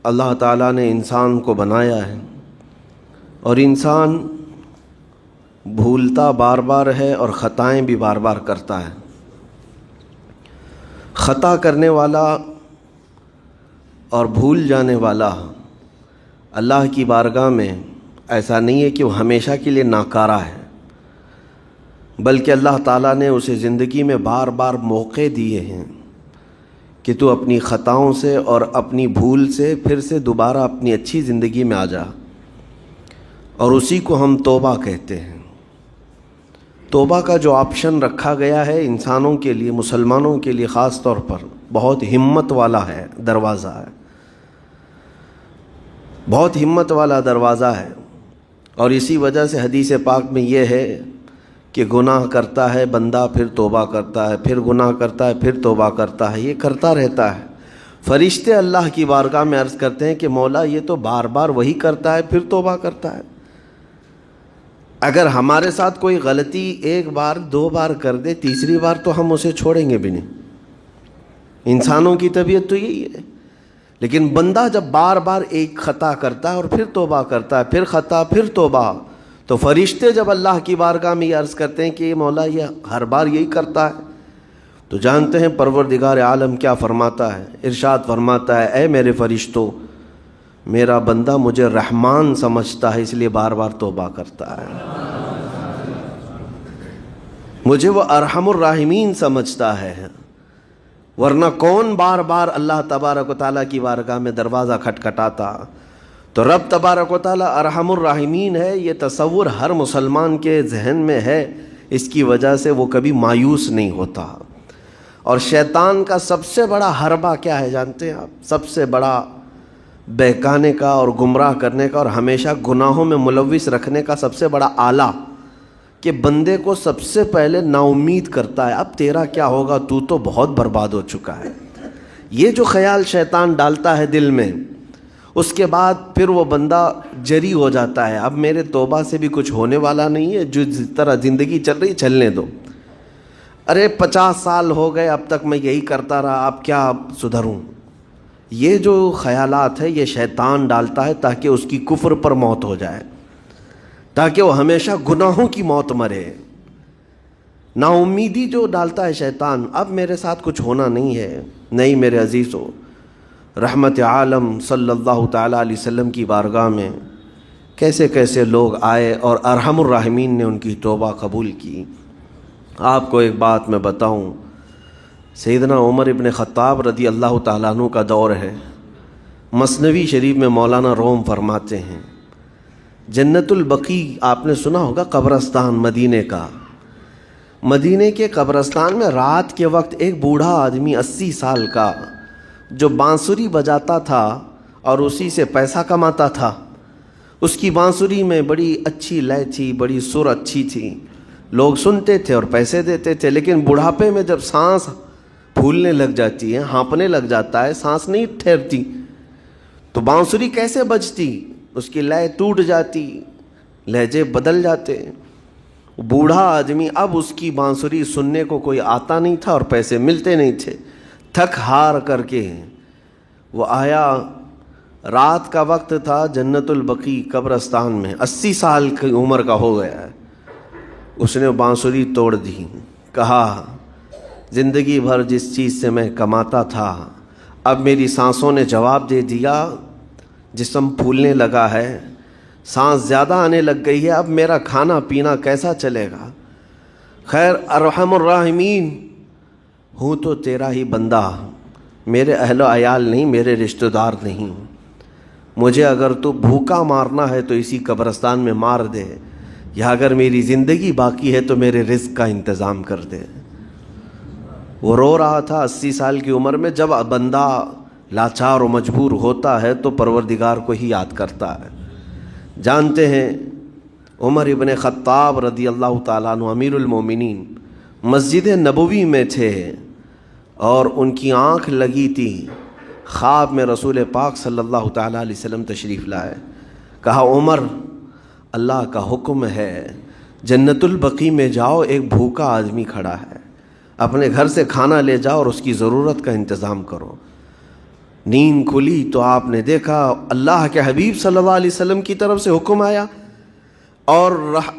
اللہ تعالیٰ نے انسان کو بنایا ہے اور انسان بھولتا بار بار ہے اور خطائیں بھی بار بار کرتا ہے۔ خطا کرنے والا اور بھول جانے والا اللہ کی بارگاہ میں ایسا نہیں ہے کہ وہ ہمیشہ کے لیے ناکارہ ہے، بلکہ اللہ تعالیٰ نے اسے زندگی میں بار بار موقع دیے ہیں کہ تو اپنی خطاؤں سے اور اپنی بھول سے پھر سے دوبارہ اپنی اچھی زندگی میں آ جا، اور اسی کو ہم توبہ کہتے ہیں۔ توبہ کا جو آپشن رکھا گیا ہے انسانوں کے لیے، مسلمانوں کے لیے خاص طور پر، بہت ہمت والا ہے دروازہ ہے، بہت ہمت والا دروازہ ہے۔ اور اسی وجہ سے حدیث پاک میں یہ ہے کہ گناہ کرتا ہے بندہ، پھر توبہ کرتا ہے، پھر گناہ کرتا ہے، پھر توبہ کرتا ہے، یہ کرتا رہتا ہے۔ فرشتے اللہ کی بارگاہ میں عرض کرتے ہیں کہ مولا یہ تو بار بار وہی کرتا ہے، پھر توبہ کرتا ہے۔ اگر ہمارے ساتھ کوئی غلطی ایک بار دو بار کر دے، تیسری بار تو ہم اسے چھوڑیں گے بھی نہیں۔ انسانوں کی طبیعت تو یہی ہے، لیکن بندہ جب بار بار ایک خطا کرتا ہے اور پھر توبہ کرتا ہے، پھر خطا پھر توبہ، تو فرشتے جب اللہ کی بارگاہ میں یہ عرض کرتے ہیں کہ یہ مولا یہ ہر بار یہی کرتا ہے، تو جانتے ہیں پروردگار عالم کیا فرماتا ہے، ارشاد فرماتا ہے اے میرے فرشتوں، میرا بندہ مجھے رحمان سمجھتا ہے اس لیے بار بار توبہ کرتا ہے، مجھے وہ ارحم الراحمین سمجھتا ہے، ورنہ کون بار بار اللہ تبارک و تعالیٰ کی بارگاہ میں دروازہ کھٹکھٹاتا۔ تو رب تبارک و تعالیٰ ارحم الراحمین ہے، یہ تصور ہر مسلمان کے ذہن میں ہے، اس کی وجہ سے وہ کبھی مایوس نہیں ہوتا۔ اور شیطان کا سب سے بڑا حربہ کیا ہے جانتے ہیں آپ؟ سب سے بڑا بہکانے کا اور گمراہ کرنے کا اور ہمیشہ گناہوں میں ملوث رکھنے کا سب سے بڑا آلہ کہ بندے کو سب سے پہلے نا امید کرتا ہے، اب تیرا کیا ہوگا، تو تو بہت برباد ہو چکا ہے۔ یہ جو خیال شیطان ڈالتا ہے دل میں، اس کے بعد پھر وہ بندہ جری ہو جاتا ہے، اب میرے توبہ سے بھی کچھ ہونے والا نہیں ہے، جو جس طرح زندگی چل رہی چلنے دو، ارے 50 سال ہو گئے اب تک میں یہی کرتا رہا، اب کیا سدھروں۔ یہ جو خیالات ہے یہ شیطان ڈالتا ہے تاکہ اس کی کفر پر موت ہو جائے، تاکہ وہ ہمیشہ گناہوں کی موت مرے۔ نا امیدی جو ڈالتا ہے شیطان، اب میرے ساتھ کچھ ہونا نہیں ہے۔ نہیں میرے عزیزو، رحمت عالم صلی اللہ تعالیٰ علیہ وسلم کی بارگاہ میں کیسے کیسے لوگ آئے اور ارحم الراحمین نے ان کی توبہ قبول کی۔ آپ کو ایک بات میں بتاؤں، سیدنا عمر ابن خطاب رضی اللہ تعالیٰ عنہ کا دور ہے، مثنوی شریف میں مولانا روم فرماتے ہیں جنت البقیع آپ نے سنا ہوگا، قبرستان مدینے کا، مدینے کے قبرستان میں رات کے وقت ایک بوڑھا آدمی 80 سال کا جو بانسری بجاتا تھا اور اسی سے پیسہ کماتا تھا، اس کی بانسری میں بڑی اچھی لے تھی، بڑی سر اچھی تھی، لوگ سنتے تھے اور پیسے دیتے تھے، لیکن بڑھاپے میں جب سانس پھولنے لگ جاتی ہے، ہانپنے لگ جاتا ہے، سانس نہیں ٹھہرتی، تو بانسری کیسے بجتی؟ اس کی لے ٹوٹ جاتی، لہجے بدل جاتے۔ بوڑھا آدمی، اب اس کی بانسری سننے کو کوئی آتا نہیں تھا اور پیسے ملتے نہیں تھے، تھک ہار کر کے وہ آیا، رات کا وقت تھا، جنت البقیع قبرستان میں، 80 سال کی عمر کا ہو گیا ہے، اس نے بانسری توڑ دی، کہا زندگی بھر جس چیز سے میں کماتا تھا اب میری سانسوں نے جواب دے دیا، جسم پھولنے لگا ہے، سانس زیادہ آنے لگ گئی ہے، اب میرا کھانا پینا کیسا چلے گا؟ خیر ارحم الراحمین ہوں تو تیرا ہی بندہ، میرے اہل و عیال نہیں، میرے رشتہ دار نہیں، مجھے اگر تو بھوکا مارنا ہے تو اسی قبرستان میں مار دے، یا اگر میری زندگی باقی ہے تو میرے رزق کا انتظام کر دے۔ وہ رو رہا تھا 80 سال کی عمر میں۔ جب بندہ لاچار و مجبور ہوتا ہے تو پروردگار کو ہی یاد کرتا ہے۔ جانتے ہیں عمر ابن خطاب رضی اللہ تعالیٰ عنہ امیر المومنین مسجد نبوی میں تھے اور ان کی آنکھ لگی تھی، خواب میں رسول پاک صلی اللہ تعالیٰ علیہ وسلم تشریف لائے، کہا عمر اللہ کا حکم ہے جنت البقیع میں جاؤ، ایک بھوکا آدمی کھڑا ہے، اپنے گھر سے کھانا لے جاؤ اور اس کی ضرورت کا انتظام کرو۔ نیند کھلی تو آپ نے دیکھا اللہ کے حبیب صلی اللہ علیہ وسلم کی طرف سے حکم آیا اور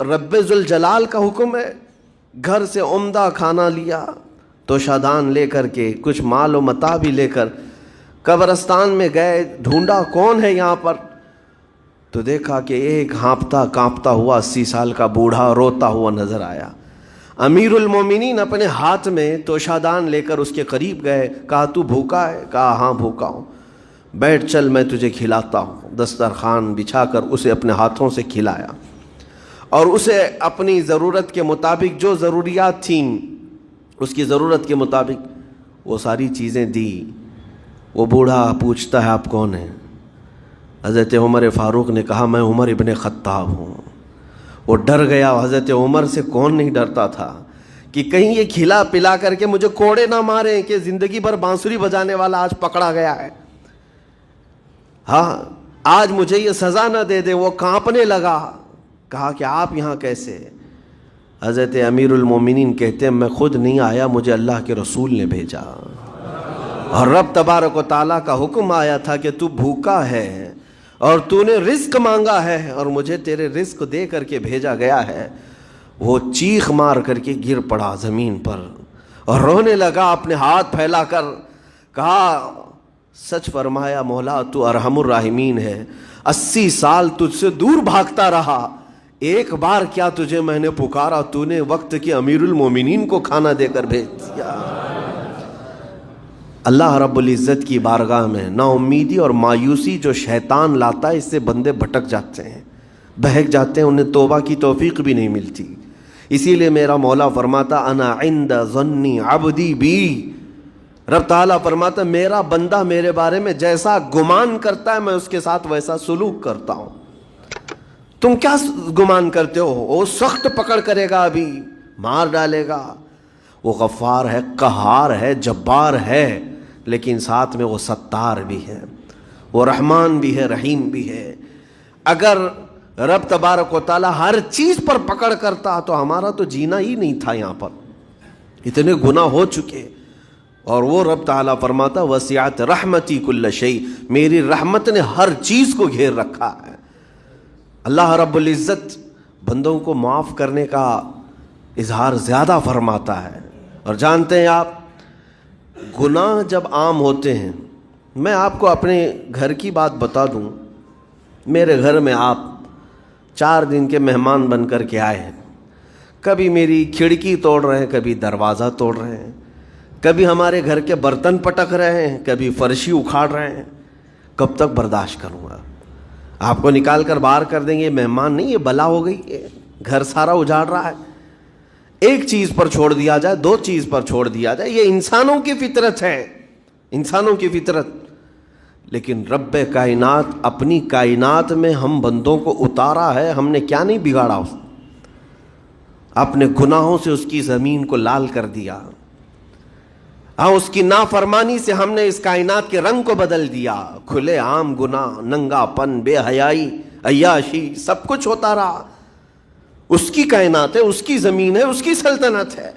رب ذوالجلال کا حکم ہے. گھر سے عمدہ کھانا لیا, توشادان لے کر کے, کچھ مال و متاع بھی لے کر قبرستان میں گئے. ڈھونڈا کون ہے یہاں پر, تو دیکھا کہ ایک ہانپتا کانپتا ہوا 80 سال کا بوڑھا روتا ہوا نظر آیا. امیر المومنین اپنے ہاتھ میں توشادان لے کر اس کے قریب گئے. کہا تو بھوکا ہے؟ کہا ہاں بھوکا ہوں. بیٹھ چل میں تجھے کھلاتا ہوں. دسترخوان بچھا کر اسے اپنے ہاتھوں سے کھلایا اور اسے اپنی ضرورت کے مطابق جو ضروریات تھیں اس کی ضرورت کے مطابق وہ ساری چیزیں دی. وہ بوڑھا پوچھتا ہے آپ کون ہیں؟ حضرت عمر فاروق نے کہا میں عمر ابن خطاب ہوں. وہ ڈر گیا. حضرت عمر سے کون نہیں ڈرتا تھا کہ کہیں یہ کھلا پلا کر کے مجھے کوڑے نہ ماریں کہ زندگی بھر بانسری بجانے والا آج پکڑا گیا ہے, ہاں آج مجھے یہ سزا نہ دے دے. وہ کانپنے لگا. کہا کہ آپ یہاں کیسے؟ حضرت امیر المومنین کہتے ہیں میں خود نہیں آیا, مجھے اللہ کے رسول نے بھیجا اور رب تبارک و تعالیٰ کا حکم آیا تھا کہ تو بھوکا ہے اور تو نے رزق مانگا ہے اور مجھے تیرے رزق دے کر کے بھیجا گیا ہے. وہ چیخ مار کر کے گر پڑا زمین پر اور رونے لگا اپنے ہاتھ پھیلا کر. کہا سچ فرمایا مولا تو ارحم الراحمین ہے. 80 سال تجھ سے دور بھاگتا رہا, ایک بار کیا تجھے میں نے پکارا, تو نے وقت کے امیر المومنین کو کھانا دے کر بھیج دیا. اللہ رب العزت کی بارگاہ میں نا امیدی اور مایوسی جو شیطان لاتا ہے اس سے بندے بھٹک جاتے ہیں, بہک جاتے ہیں, انہیں توبہ کی توفیق بھی نہیں ملتی. اسی لیے میرا مولا فرماتا انا عند ظنی عبدی بی. رب تعالیٰ فرماتا میرا بندہ میرے بارے میں جیسا گمان کرتا ہے میں اس کے ساتھ ویسا سلوک کرتا ہوں. تم کیا گمان کرتے ہو؟ وہ سخت پکڑ کرے گا, ابھی مار ڈالے گا. وہ غفار ہے, قہار ہے, جبار ہے, لیکن ساتھ میں وہ ستار بھی ہے, وہ رحمان بھی ہے, رحیم بھی ہے. اگر رب تبارک و تعالیٰ ہر چیز پر پکڑ کرتا تو ہمارا تو جینا ہی نہیں تھا. یہاں پر اتنے گناہ ہو چکے. اور وہ رب تعالیٰ فرماتا وسعت رحمتی کل شیء, میری رحمت نے ہر چیز کو گھیر رکھا ہے. اللہ رب العزت بندوں کو معاف کرنے کا اظہار زیادہ فرماتا ہے. اور جانتے ہیں آپ گناہ جب عام ہوتے ہیں, میں آپ کو اپنے گھر کی بات بتا دوں. میرے گھر میں آپ 4 دن کے مہمان بن کر کے آئے ہیں. کبھی میری کھڑکی توڑ رہے ہیں, کبھی دروازہ توڑ رہے ہیں, کبھی ہمارے گھر کے برتن پٹک رہے ہیں, کبھی فرشی اکھاڑ رہے ہیں. کب تک برداشت کروں گا؟ آپ کو نکال کر باہر کر دیں گے. مہمان نہیں, یہ بلا ہو گئی ہے, گھر سارا اجاڑ رہا ہے. ایک چیز پر چھوڑ دیا جائے, 2 چیز پر چھوڑ دیا جائے, یہ انسانوں کی فطرت ہے, انسانوں کی فطرت. لیکن رب کائنات اپنی کائنات میں ہم بندوں کو اتارا ہے, ہم نے کیا نہیں بگاڑا اس, اپنے گناہوں سے اس کی زمین کو لال کر دیا. ہاں اس کی نافرمانی سے ہم نے اس کائنات کے رنگ کو بدل دیا. کھلے عام گناہ, ننگا پن, بے حیائی, عیاشی, سب کچھ ہوتا رہا. اس کی کائنات ہے, اس کی زمین ہے, اس کی سلطنت ہے.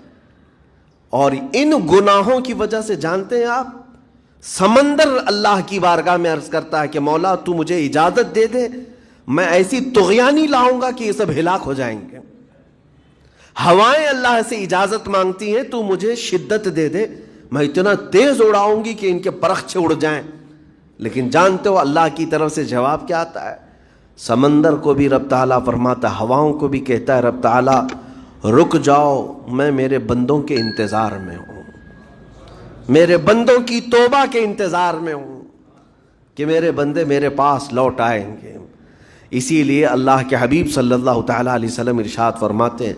اور ان گناہوں کی وجہ سے جانتے ہیں آپ سمندر اللہ کی بارگاہ میں عرض کرتا ہے کہ مولا تو مجھے اجازت دے دے, میں ایسی طغیانی لاؤں گا کہ یہ سب ہلاک ہو جائیں گے. ہوائیں اللہ سے اجازت مانگتی ہیں, تو مجھے شدت دے دے, میں اتنا تیز اڑاؤں گی کہ ان کے پرخچے اڑ جائیں. لیکن جانتے ہو اللہ کی طرف سے جواب کیا آتا ہے؟ سمندر کو بھی رب تعالیٰ فرماتا ہے, ہواؤں کو بھی کہتا ہے رب تعالیٰ رک جاؤ, میں میرے بندوں کے انتظار میں ہوں, میرے بندوں کی توبہ کے انتظار میں ہوں کہ میرے بندے میرے پاس لوٹ آئیں گے. اسی لیے اللہ کے حبیب صلی اللہ تعالیٰ علیہ وسلم ارشاد فرماتے ہیں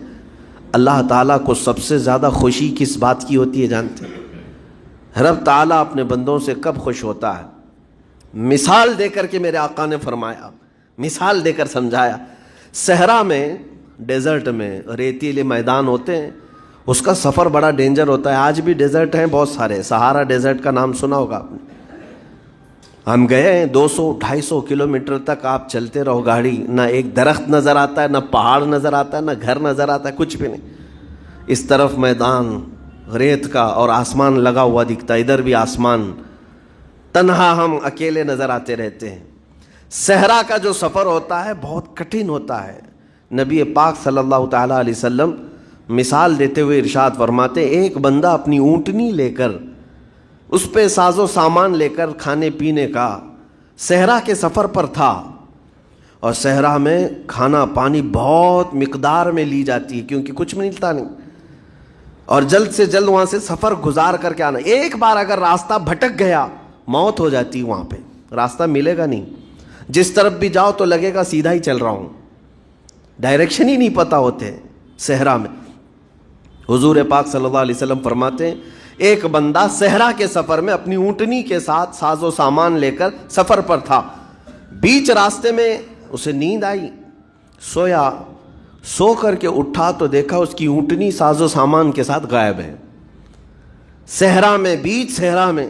اللہ تعالیٰ کو سب سے زیادہ خوشی کس بات کی ہوتی ہے جانتے ہیں؟ رب تعالیٰ اپنے بندوں سے کب خوش ہوتا ہے؟ مثال دے کر کے میرے آقا نے فرمایا, مثال دے کر سمجھایا. صحرا میں, ڈیزرٹ میں ریتیلے میدان ہوتے ہیں, اس کا سفر بڑا ڈینجر ہوتا ہے. آج بھی ڈیزرٹ ہیں بہت سارے, سہارا ڈیزرٹ کا نام سنا ہوگا آپ نے. ہم گئے ہیں 200-250 کلومیٹر تک آپ چلتے رہو گاڑی, نہ ایک درخت نظر آتا ہے, نہ پہاڑ نظر آتا ہے, نہ گھر نظر آتا ہے, کچھ بھی نہیں. اس طرف میدان ریت کا اور آسمان لگا ہوا دکھتا ہے, ادھر بھی آسمان, تنہا ہم اکیلے نظر آتے رہتے ہیں. صحرا کا جو سفر ہوتا ہے بہت کٹھن ہوتا ہے. نبی پاک صلی اللہ تعالیٰ علیہ وسلم مثال دیتے ہوئے ارشاد فرماتے ہیں ایک بندہ اپنی اونٹنی لے کر اس پہ ساز و سامان لے کر کھانے پینے کا صحرا کے سفر پر تھا, اور صحرا میں کھانا پانی بہت مقدار میں لی جاتی ہے کیونکہ کچھ ملتا نہیں, اور جلد سے جلد وہاں سے سفر گزار کر کے آنا. ایک بار اگر راستہ بھٹک گیا موت ہو جاتی, وہاں پہ راستہ ملے گا نہیں. جس طرف بھی جاؤ تو لگے گا سیدھا ہی چل رہا ہوں, ڈائریکشن ہی نہیں پتہ ہوتے صحرا میں. حضور پاک صلی اللہ علیہ وسلم فرماتے ہیں ایک بندہ صحرا کے سفر میں اپنی اونٹنی کے ساتھ ساز و سامان لے کر سفر پر تھا. بیچ راستے میں اسے نیند آئی, سویا. سو کر کے اٹھا تو دیکھا اس کی اونٹنی ساز و سامان کے ساتھ غائب ہے صحرا میں, بیچ صحرا میں.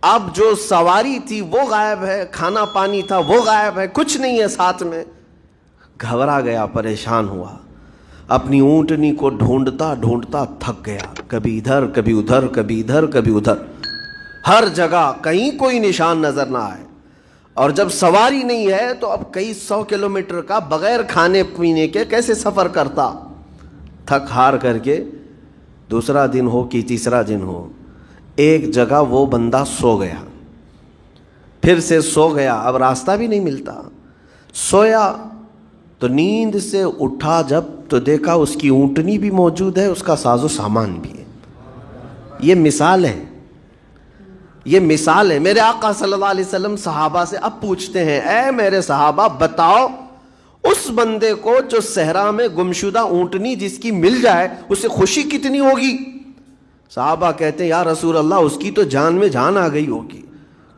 اب جو سواری تھی وہ غائب ہے, کھانا پانی تھا وہ غائب ہے, کچھ نہیں ہے ساتھ میں. گھبرا گیا, پریشان ہوا, اپنی اونٹنی کو ڈھونڈتا ڈھونڈتا تھک گیا. کبھی ادھر کبھی ادھر, کبھی ادھر کبھی ادھر, ہر جگہ کہیں کوئی نشان نظر نہ آئے. اور جب سواری نہیں ہے تو اب کئی 100 کلومیٹر کا بغیر کھانے پینے کے کیسے سفر کرتا. تھک ہار کر کے دوسرا دن ہو کہ تیسرا دن ہو, ایک جگہ وہ بندہ سو گیا. پھر سے سو گیا, اب راستہ بھی نہیں ملتا. سویا تو نیند سے اٹھا جب تو دیکھا اس کی اونٹنی بھی موجود ہے, اس کا ساز و سامان بھی ہے. یہ مثال ہے, یہ مثال ہے. میرے آقا صلی اللہ علیہ وسلم صحابہ سے اب پوچھتے ہیں اے میرے صحابہ بتاؤ اس بندے کو جو صحرا میں گمشدہ اونٹنی جس کی مل جائے اسے خوشی کتنی ہوگی. صحابہ کہتے ہیں یا رسول اللہ اس کی تو جان میں جان آ گئی ہوگی,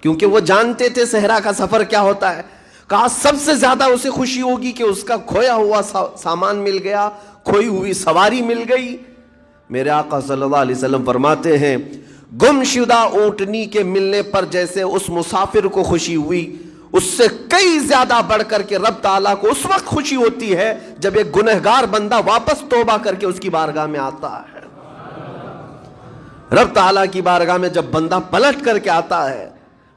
کیونکہ وہ جانتے تھے صحرا کا سفر کیا ہوتا ہے. کہا سب سے زیادہ اسے خوشی ہوگی کہ اس کا کھویا ہوا سامان مل گیا, کھوئی ہوئی سواری مل گئی. میرے آقا صلی اللہ علیہ وسلم فرماتے ہیں گمشدہ اونٹنی کے ملنے پر جیسے اس مسافر کو خوشی ہوئی, اس سے کئی زیادہ بڑھ کر کے رب تعالیٰ کو اس وقت خوشی ہوتی ہے جب ایک گنہگار بندہ واپس توبہ کر کے اس کی بارگاہ میں آتا ہے. رب تعالیٰ کی بارگاہ میں جب بندہ پلٹ کر کے آتا ہے,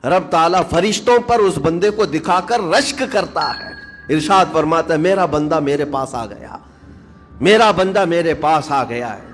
رب تعالیٰ فرشتوں پر اس بندے کو دکھا کر رشک کرتا ہے. ارشاد فرماتا ہے میرا بندہ میرے پاس آ گیا, میرا بندہ میرے پاس آ گیا ہے.